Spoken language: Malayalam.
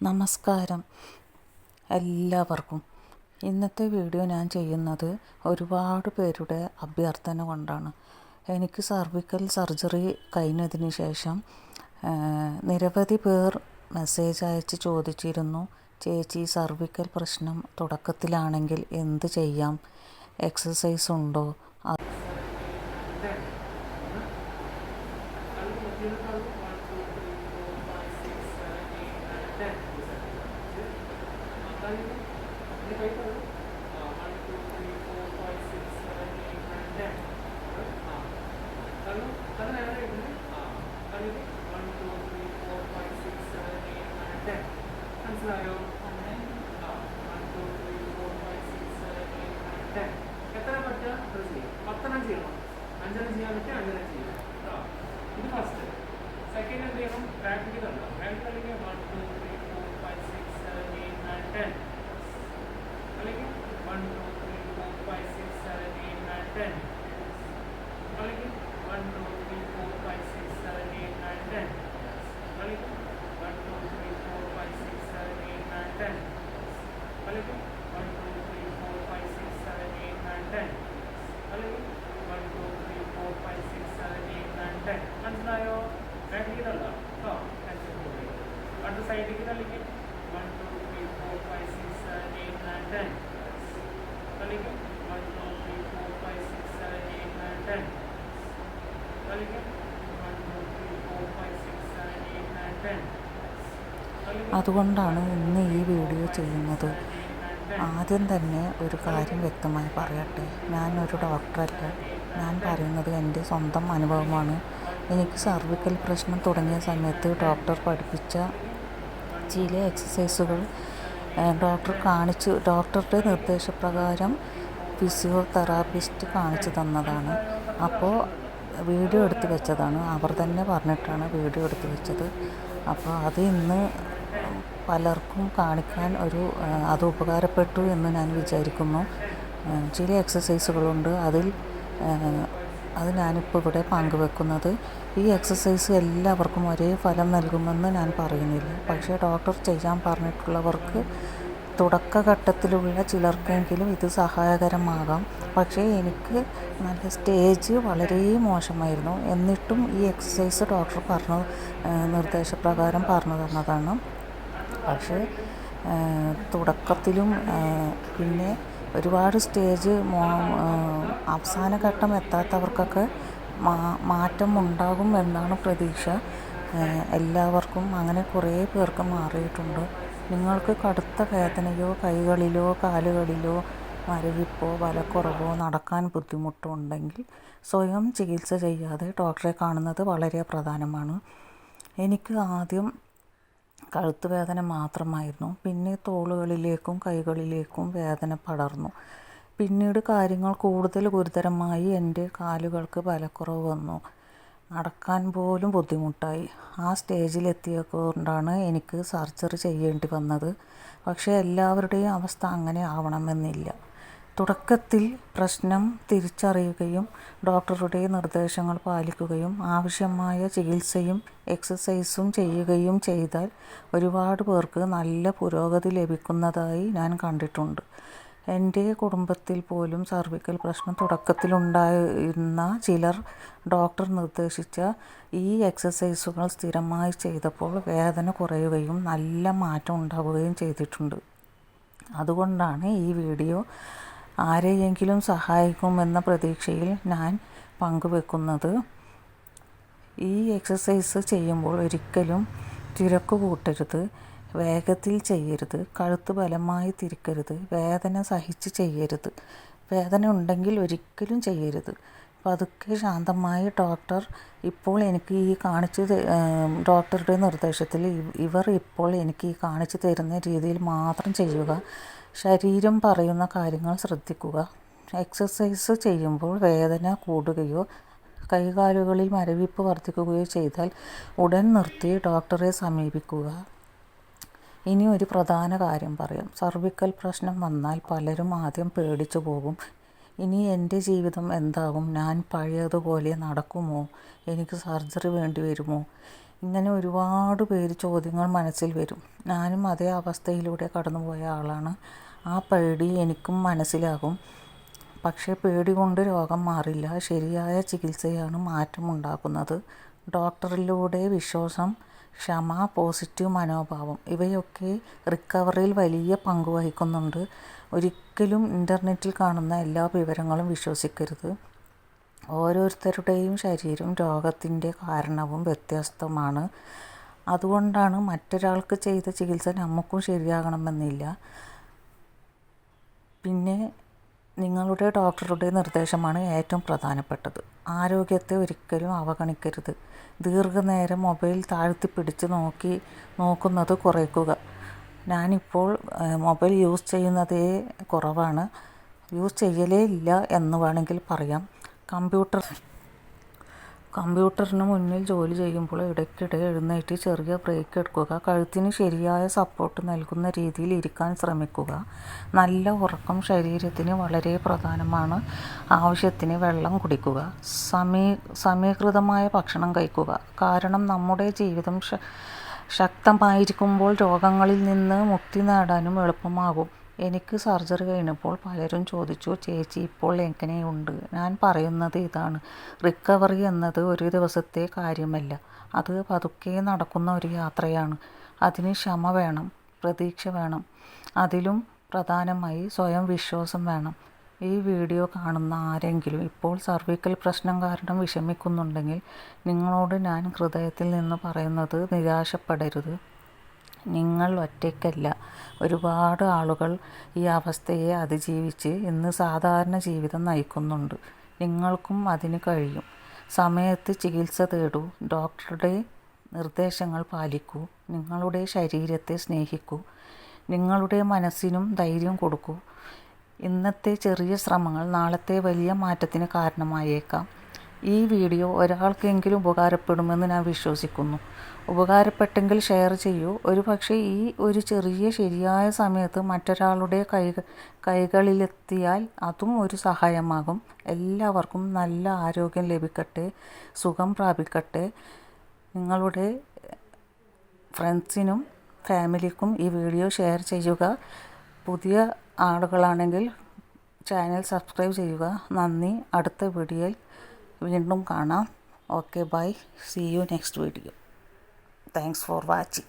നമസ്കാരം എല്ലാവർക്കും. ഇന്നത്തെ വീഡിയോ ഞാൻ ചെയ്യുന്നത് ഒരുപാട് പേരുടെ അഭ്യർത്ഥന കൊണ്ടാണ്. എനിക്ക് സർവിക്കൽ സർജറി കഴിഞ്ഞതിന് ശേഷം നിരവധി പേർ മെസ്സേജ് അയച്ച് ചോദിച്ചിരുന്നു, ചേച്ചി സർവിക്കൽ പ്രശ്നം തുടക്കത്തിലാണെങ്കിൽ എന്ത് ചെയ്യാം, എക്സസൈസ് ഉണ്ടോ? മനസ്സിലായോ? എത്ര പറ്റുക അത്ര ചെയ്യും. 10 ചെയ്യണം, 5 ചെയ്യാൻ പറ്റുക 5 ചെയ്യും. ഇത് ഫസ്റ്റ്. സെക്കൻഡ് എന്ത് ചെയ്യണം? പ്രാക്ടിക്കൽ അല്ല. പ്രാക്ടിക്കലിൽ 1 2 3 4 5 6 7 8 9 10 അല്ലെങ്കിൽ 1 2 3 4 5 6 7 8 9 10 അല്ലെങ്കിൽ 1 2 3 4 5 6 7 8 9 10 അല്ലെങ്കിൽ 1 2 3 4 5 6 7 8 9 10 അല്ലെങ്കിൽ 1 2 3 4 5 6 7 8 9 10 അല്ലെങ്കിൽ 1 2 3 4 5 6 7 8 9 10. മനസ്സിലായോ? പ്രാക്ടിക്കലല്ല കേട്ടോ. അടുത്ത സൈഡിലേക്ക് അല്ലെങ്കിൽ 1 2 3 4 5 6 7 8 9 10 അല്ലെങ്കിൽ 1 2 3 4 5 6 7 8 9 10 അല്ലെങ്കിൽ 1 2 3 4 5 6 7 8 9 10. അതുകൊണ്ടാണ് ഇന്ന് ഈ വീഡിയോ ചെയ്യുന്നത്. ആദ്യം തന്നെ ഒരു കാര്യം വ്യക്തമായി പറയട്ടെ, ഞാനൊരു ഡോക്ടറല്ല. ഞാൻ പറയുന്നത് എൻ്റെ സ്വന്തം അനുഭവമാണ്. എനിക്ക് സർവിക്കൽ പ്രശ്നം തുടങ്ങിയ സമയത്ത് ഡോക്ടർ പഠിപ്പിച്ച ചില എക്സസൈസുകൾ ഡോക്ടറുടെ നിർദ്ദേശപ്രകാരം ഫിസിയോതെറാപ്പിസ്റ്റ് കാണിച്ചു തന്നതാണ്. അപ്പോൾ വീഡിയോ എടുത്ത് വെച്ചതാണ്. അവർ തന്നെ പറഞ്ഞിട്ടാണ് വീഡിയോ എടുത്ത് വെച്ചത്. അപ്പോൾ അത് ഇന്ന് പലർക്കും കാണിക്കാൻ അത് ഉപകാരപ്പെട്ടു എന്ന് ഞാൻ വിചാരിക്കുന്നു. ചില എക്സസൈസുകളുണ്ട്, അത് ഞാനിപ്പോൾ ഇവിടെ പങ്കുവെക്കുന്നത്. ഈ എക്സസൈസ് എല്ലാവർക്കും ഒരേ ഫലം നൽകുമെന്ന് ഞാൻ പറയുന്നില്ല. പക്ഷേ ഡോക്ടർ ചെയ്യാൻ പറഞ്ഞിട്ടുള്ളവർക്ക് തുടക്കഘട്ടത്തിലുള്ള ചിലർക്കെങ്കിലും ഇത് സഹായകരമാകാം. പക്ഷേ എനിക്ക് നല്ല സ്റ്റേജ് വളരെ മോശമായിരുന്നു. എന്നിട്ടും ഈ എക്സസൈസ് ഡോക്ടർ നിർദ്ദേശപ്രകാരം പറഞ്ഞു തന്നതാണ്. പക്ഷേ തുടക്കത്തിലും പിന്നെ ഒരുപാട് സ്റ്റേജ് അവസാന ഘട്ടം എത്താത്തവർക്കൊക്കെ മാറ്റം ഉണ്ടാകും എന്നാണ് പ്രതീക്ഷ. എല്ലാവർക്കും അങ്ങനെ കുറേ പേർക്ക് മാറിയിട്ടുണ്ട്. നിങ്ങൾക്ക് കടുത്ത വേദനയോ കൈകളിലോ കാലുകളിലോ മരവിപ്പോ ബലക്കുറവോ നടക്കാൻ ബുദ്ധിമുട്ടോ ഉണ്ടെങ്കിൽ സ്വയം ചികിത്സ ചെയ്യാതെ ഡോക്ടറെ കാണുന്നത് വളരെ പ്രധാനമാണ്. എനിക്ക് ആദ്യം കഴുത്ത് വേദന മാത്രമായിരുന്നു. പിന്നെ തോളുകളിലേക്കും കൈകളിലേക്കും വേദന പടർന്നു. പിന്നീട് കാര്യങ്ങൾ കൂടുതൽ ഗുരുതരമായി. എൻ്റെ കാലുകൾക്ക് ബലക്കുറവ് വന്നു. നടക്കാൻ പോലും ബുദ്ധിമുട്ടായി. ആ സ്റ്റേജിലെത്തിയതുകൊണ്ടാണ് എനിക്ക് സർജറി ചെയ്യേണ്ടി വന്നത്. പക്ഷേ എല്ലാവരുടെയും അവസ്ഥ അങ്ങനെ ആവണമെന്നില്ല. തുടക്കത്തിൽ പ്രശ്നം തിരിച്ചറിയുകയും ഡോക്ടറുടെ നിർദ്ദേശങ്ങൾ പാലിക്കുകയും ആവശ്യമായ ചികിത്സയും എക്സസൈസും ചെയ്യുകയും ചെയ്താൽ ഒരുപാട് പേർക്ക് നല്ല പുരോഗതി ലഭിക്കുന്നതായി ഞാൻ കണ്ടിട്ടുണ്ട്. എൻ്റെ കുടുംബത്തിൽ പോലും സർവിക്കൽ പ്രശ്നം തുടക്കത്തിലുണ്ടായിരുന്ന ചിലർ ഡോക്ടർ നിർദ്ദേശിച്ച ഈ എക്സസൈസുകൾ സ്ഥിരമായി ചെയ്തപ്പോൾ വേദന കുറയുകയും നല്ല മാറ്റം ഉണ്ടാവുകയും ചെയ്തിട്ടുണ്ട്. അതുകൊണ്ടാണ് ഈ വീഡിയോ ആരെയെങ്കിലും സഹായിക്കുമെന്ന പ്രതീക്ഷയിൽ ഞാൻ പങ്കുവെക്കുന്നത്. ഈ എക്സസൈസ് ചെയ്യുമ്പോൾ ഒരിക്കലും തിരക്ക് കൂട്ടരുത്, വേഗത്തിൽ ചെയ്യരുത്, കഴുത്ത് ബലമായി തിരിക്കരുത്, വേദന സഹിച്ച് ചെയ്യരുത്. വേദന ഉണ്ടെങ്കിൽ ഒരിക്കലും ചെയ്യരുത്. പതുക്കെ ശാന്തമായി ഡോക്ടറുടെ നിർദ്ദേശത്തിൽ ഇവർ ഇപ്പോൾ എനിക്ക് കാണിച്ചു തരുന്ന രീതിയിൽ മാത്രം ചെയ്യുക. ശരീരം പറയുന്ന കാര്യങ്ങൾ ശ്രദ്ധിക്കുക. എക്സസൈസ് ചെയ്യുമ്പോൾ വേദന കൂടുകയോ കൈകാലുകളിൽ മരവിപ്പ് വർദ്ധിക്കുകയോ ചെയ്താൽ ഉടൻ നിർത്തി ഡോക്ടറെ സമീപിക്കുക. ഇനി ഒരു പ്രധാന കാര്യം പറയാം. സർവിക്കൽ പ്രശ്നം വന്നാൽ പലരും ആദ്യം പേടിച്ചു പോകും. ഇനി എൻ്റെ ജീവിതം എന്താകും? ഞാൻ പഴയതുപോലെ നടക്കുമോ? എനിക്ക് സർജറി വേണ്ടി വരുമോ? ഇങ്ങനെ ഒരുപാട് പേര് ചോദ്യങ്ങൾ മനസ്സിൽ വരും. ഞാനും അതേ അവസ്ഥയിലൂടെ കടന്നുപോയ ആളാണ്. ആ പേടി എനിക്കും മനസ്സിലാകും. പക്ഷേ പേടി കൊണ്ട് രോഗം മാറില്ല. ശരിയായ ചികിത്സയാണ് മാറ്റമുണ്ടാക്കുന്നത്. ഡോക്ടറിലൂടെ വിശ്വാസം, ക്ഷമ, പോസിറ്റീവ് മനോഭാവം ഇവയൊക്കെ റിക്കവറിയിൽ വലിയ പങ്ക് വഹിക്കുന്നുണ്ട്. ഒരിക്കലും ഇൻ്റർനെറ്റിൽ കാണുന്ന എല്ലാ വിവരങ്ങളും വിശ്വസിക്കരുത്. ഓരോരുത്തരുടെയും ശരീരം രോഗത്തിൻ്റെ കാരണവും വ്യത്യസ്തമാണ്. അതുകൊണ്ടാണ് മറ്റൊരാൾക്ക് ചെയ്ത ചികിത്സ നമുക്കും ശരിയാകണമെന്നില്ല. പിന്നെ നിങ്ങളുടെ ഡോക്ടറുടെ നിർദ്ദേശമാണ് ഏറ്റവും പ്രധാനപ്പെട്ടത്. ആരോഗ്യത്തെ ഒരിക്കലും അവഗണിക്കരുത്. ദീർഘനേരം മൊബൈൽ താഴ്ത്തിപ്പിടിച്ച് നോക്കുന്നത് കുറയ്ക്കുക. ഞാനിപ്പോൾ മൊബൈൽ യൂസ് ചെയ്യുന്നതേ കുറവാണ്. യൂസ് ചെയ്യലേ ഇല്ല എന്ന് വേണമെങ്കിൽ പറയാം. കമ്പ്യൂട്ടറിന് മുന്നിൽ ജോലി ചെയ്യുമ്പോൾ ഇടയ്ക്കിടെ എഴുന്നേറ്റ് ചെറിയ ബ്രേക്ക് എടുക്കുക. കഴുത്തിന് ശരിയായ സപ്പോർട്ട് നൽകുന്ന രീതിയിൽ ഇരിക്കാൻ ശ്രമിക്കുക. നല്ല ഉറക്കം ശരീരത്തിന് വളരെ പ്രധാനമാണ്. ആവശ്യത്തിന് വെള്ളം കുടിക്കുക. സമീകൃതമായ ഭക്ഷണം കഴിക്കുക. കാരണം നമ്മുടെ ജീവിതം ശക്തമായിരിക്കുമ്പോൾ രോഗങ്ങളിൽ നിന്ന് മുക്തി നേടാനും എളുപ്പമാകും. എനിക്ക് സർജറി കഴിഞ്ഞപ്പോൾ പലരും ചോദിച്ചു, ചേച്ചി ഇപ്പോൾ എങ്ങനെയുണ്ട്? ഞാൻ പറയുന്നത് ഇതാണ്: റിക്കവറി എന്നത് ഒരു ദിവസത്തെ കാര്യമല്ല. അത് പതുക്കെ നടക്കുന്ന ഒരു യാത്രയാണ്. അതിന് ക്ഷമ വേണം, പ്രതീക്ഷ വേണം. അതിലും പ്രധാനമായി സ്വയം വിശ്വാസം വേണം. ഈ വീഡിയോ കാണുന്ന ആരെങ്കിലും ഇപ്പോൾ സർവിക്കൽ പ്രശ്നം കാരണം വിഷമിക്കുന്നുണ്ടെങ്കിൽ നിങ്ങളോട് ഞാൻ ഹൃദയത്തിൽ നിന്ന് പറയുന്നത് നിരാശപ്പെടരുത്. നിങ്ങൾ ഒറ്റയ്ക്കല്ല. ഒരുപാട് ആളുകൾ ഈ അവസ്ഥയെ അതിജീവിച്ച് ഇന്ന് സാധാരണ ജീവിതം നയിക്കുന്നുണ്ട്. നിങ്ങൾക്കും അതിന് കഴിയും. സമയത്ത് ചികിത്സ തേടൂ. ഡോക്ടറുടെ നിർദ്ദേശങ്ങൾ പാലിക്കൂ. നിങ്ങളുടെ ശരീരത്തെ സ്നേഹിക്കൂ. നിങ്ങളുടെ മനസ്സിനും ധൈര്യം കൊടുക്കൂ. ഇന്നത്തെ ചെറിയ ശ്രമങ്ങൾ നാളത്തെ വലിയ മാറ്റത്തിന് കാരണമായേക്കാം. ഈ വീഡിയോ ഒരാൾക്കെങ്കിലും ഉപകാരപ്പെടുമെന്ന് ഞാൻ വിശ്വസിക്കുന്നു. ഉപകാരപ്പെട്ടെങ്കിൽ ഷെയർ ചെയ്യൂ. ഒരുപക്ഷെ ഈ ഒരു ചെറിയ ശരിയായ സമയത്ത് മറ്റൊരാളുടെ കൈകളിലെത്തിയാൽ അതും ഒരു സഹായമാകും. എല്ലാവർക്കും നല്ല ആരോഗ്യം ലഭിക്കട്ടെ, സുഖം പ്രാപിക്കട്ടെ. നിങ്ങളുടെ ഫ്രണ്ട്സിനും ഫാമിലിക്കും ഈ വീഡിയോ ഷെയർ ചെയ്യുക. പുതിയ ആളുകളാണെങ്കിൽ ചാനൽ സബ്സ്ക്രൈബ് ചെയ്യുക. നന്ദി. അടുത്ത വീഡിയോയിൽ വീണ്ടും കാണാം. Okay, bye. See you next video. Thanks for watching.